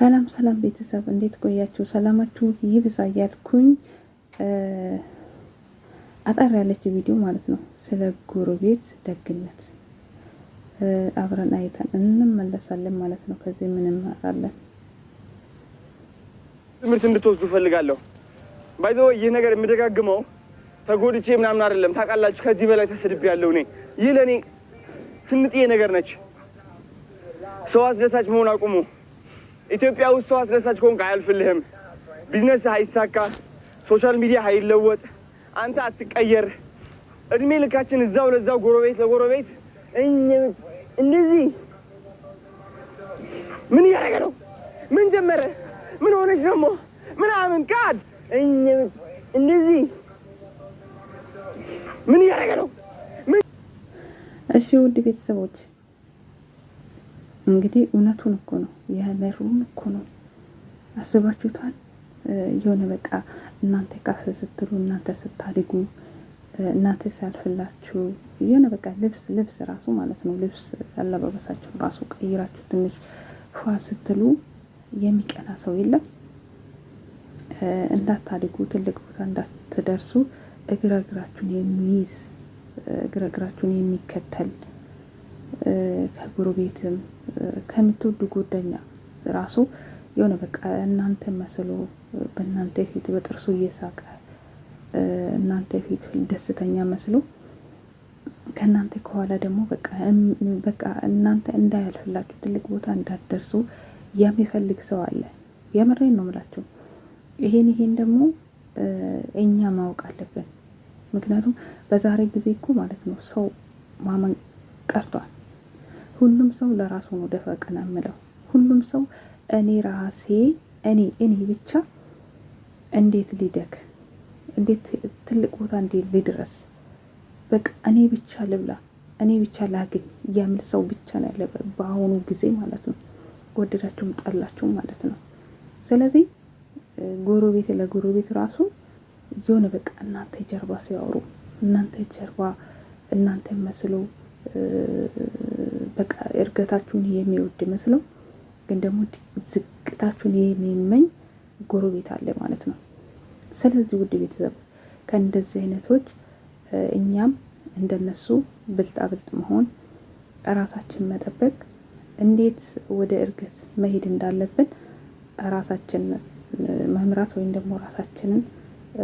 ሰላም ሰላም ቤተሰብ እንዴት ቆያችሁ? ሰላማችሁ ይብዛ እያልኩኝ አጠር ያለች ቪዲዮ ማለት ነው ስለ ጎረቤት ደግነት አብረን አይተን እንመለሳለን ማለት ነው። ከዚህ ምን እንማራለን? ትምህርት እንድትወስዱ ፈልጋለሁ። ባይዘው ይህ ነገር የሚደጋግመው ተጎድቼ ምናምን አይደለም። ታውቃላችሁ፣ ከዚህ በላይ ተሰድቤያለሁ እኔ። ይህ ለኔ ትንጥዬ ነገር ነች። ሰው አስደሳች መሆን አቁሙ። ኢትዮጵያ ውስጥ ሰው አስደሳች ከሆንክ አያልፍልህም። ቢዝነስ አይሳካ፣ ሶሻል ሚዲያ አይለወጥ፣ አንተ አትቀየር። እድሜ ልካችን እዛው ለዛው ጎረቤት ለጎረቤት እንደዚህ ምን እያደረገ ነው? ምን ጀመረ? ምን ሆነች ደግሞ ምናምን ካድ እንደዚህ ምን እያደረገ ነው? እሺ ውድ ቤተሰቦች እንግዲህ እውነቱን እኮ ነው፣ የመሩን እኮ ነው። አስባችሁታል? የሆነ በቃ እናንተ ከፍ ስትሉ፣ እናንተ ስታድጉ፣ እናንተ ሲያልፍላችሁ የሆነ በቃ ልብስ ራሱ ማለት ነው ልብስ አለባበሳችሁ ራሱ ቀይራችሁ ትንሽ ፏ ስትሉ የሚቀና ሰው የለም። እንዳታድጉ ትልቅ ቦታ እንዳትደርሱ እግራችሁን የሚይዝ እግራችሁን የሚከተል ከጎረቤትም ከምትወዱ ጓደኛ ራሱ የሆነ በቃ እናንተ መስሎ በእናንተ ፊት በጥርሱ እየሳቀ እናንተ ፊት ደስተኛ መስሎ ከእናንተ ከኋላ ደግሞ በቃ እናንተ እንዳያልፍላችሁ ትልቅ ቦታ እንዳትደርሱ የሚፈልግ ሰው አለ። የምሬን ነው የምላችሁ። ይሄን ደግሞ እኛ ማወቅ አለብን። ምክንያቱም በዛሬ ጊዜ እኮ ማለት ነው ሰው ማመን ቀርቷል። ሁሉም ሰው ለራሱ ነው ደፋ ቀና የምለው። ሁሉም ሰው እኔ ራሴ እኔ ብቻ እንዴት ሊደግ እንዴት ትልቅ ቦታ እንዴት ሊድረስ በቃ እኔ ብቻ ልብላ እኔ ብቻ ላግኝ የሚል ሰው ብቻ ነው ያለ በአሁኑ ጊዜ ማለት ነው። ወደዳችሁም ጠላችሁም ማለት ነው። ስለዚህ ጎረቤት ለጎረቤት ራሱ የሆነ በቃ እናንተ ጀርባ ሲያወሩ እናንተ ጀርባ እናንተ መስሎ በቃ እርገታችሁን የሚወድ መስለው ግን ደግሞ ዝቅታችሁን የሚመኝ ጎረቤት አለ ማለት ነው። ስለዚህ ውድ ቤተሰብ ከእንደዚህ አይነቶች እኛም እንደነሱ ብልጣብልጥ መሆን፣ ራሳችን መጠበቅ፣ እንዴት ወደ እርገት መሄድ እንዳለብን ራሳችን መምራት ወይም ደግሞ ራሳችንን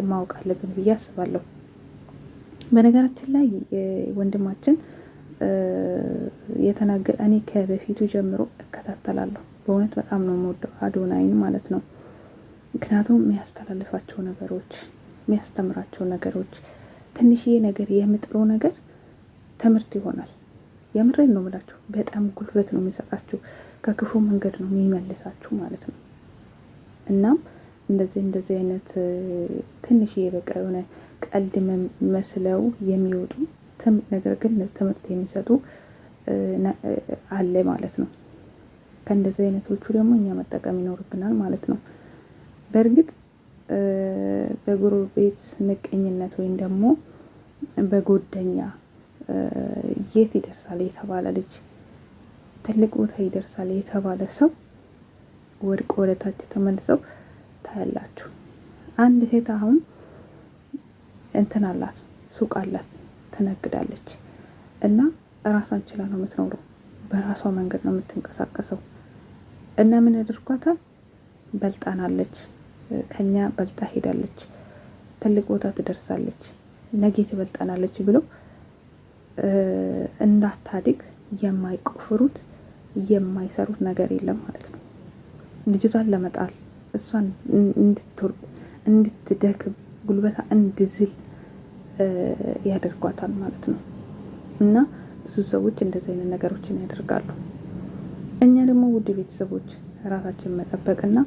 ማወቅ አለብን ብዬ አስባለሁ። በነገራችን ላይ ወንድማችን የተናገረ እኔ ከበፊቱ ጀምሮ እከታተላለሁ። በእውነት በጣም ነው የምወደው አዶናይን ማለት ነው። ምክንያቱም የሚያስተላልፋቸው ነገሮች፣ የሚያስተምራቸው ነገሮች ትንሽዬ ነገር የምጥለው ነገር ትምህርት ይሆናል። የምሬን ነው የምላችሁ። በጣም ጉልበት ነው የሚሰጣችሁ፣ ከክፉ መንገድ ነው የሚመልሳችሁ ማለት ነው። እናም እንደዚህ አይነት ትንሽዬ በቃ የሆነ ቀልድ መስለው የሚወጡ ነገር ግን ትምህርት የሚሰጡ አለ ማለት ነው። ከእንደዚህ አይነቶቹ ደግሞ እኛ መጠቀም ይኖርብናል ማለት ነው። በእርግጥ በጎረቤት ምቀኝነት ወይም ደግሞ በጎደኛ የት ይደርሳል የተባለ ልጅ ትልቅ ቦታ ይደርሳል የተባለ ሰው ወድቆ ወደታች ተመልሰው ታያላችሁ። አንድ ሴት አሁን እንትን አላት፣ ሱቅ አላት፣ ትነግዳለች እና ራሷን ችላ ነው የምትኖረው። በራሷ መንገድ ነው የምትንቀሳቀሰው እና ምን ያደርጓታል? በልጣናለች፣ ከኛ በልጣ ሄዳለች፣ ትልቅ ቦታ ትደርሳለች፣ ነገ ትበልጣናለች ብሎ እንዳታድግ የማይቆፍሩት የማይሰሩት ነገር የለም ማለት ነው። ልጅቷን ለመጣል እሷን እንድትወርድ እንድትደክም ጉልበታ እንድዝል ያደርጓታል ማለት ነው። እና ብዙ ሰዎች እንደዚህ አይነት ነገሮችን ያደርጋሉ። እኛ ደግሞ ውድ ቤተሰቦች ራሳችን መጠበቅና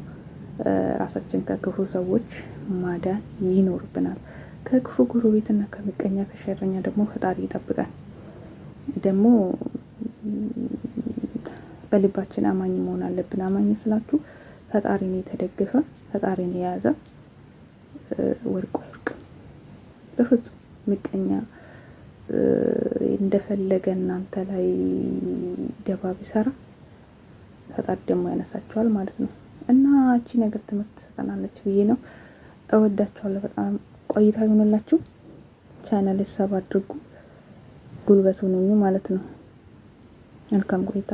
ራሳችን ከክፉ ሰዎች ማዳን ይኖርብናል። ከክፉ ጎረቤትና ከምቀኛ ከሸረኛ ደግሞ ፈጣሪ ይጠብቃል። ደግሞ በልባችን አማኝ መሆን አለብን። አማኝ ስላችሁ ፈጣሪን የተደገፈ ፈጣሪን የያዘ ወርቁ አይወርቅም በፍጹም። ምቀኛ እንደፈለገ እናንተ ላይ ደባ ቢሰራ ፈጣሪ ደግሞ ያነሳቸዋል ማለት ነው። እና እቺ ነገር ትምህርት ትሰጠናለች ብዬ ነው። እወዳችኋለሁ በጣም። ቆይታ ይሆንላችሁ። ቻናል ሰብ አድርጉ፣ ጉልበት ሁኑኝ ማለት ነው። መልካም ቆይታ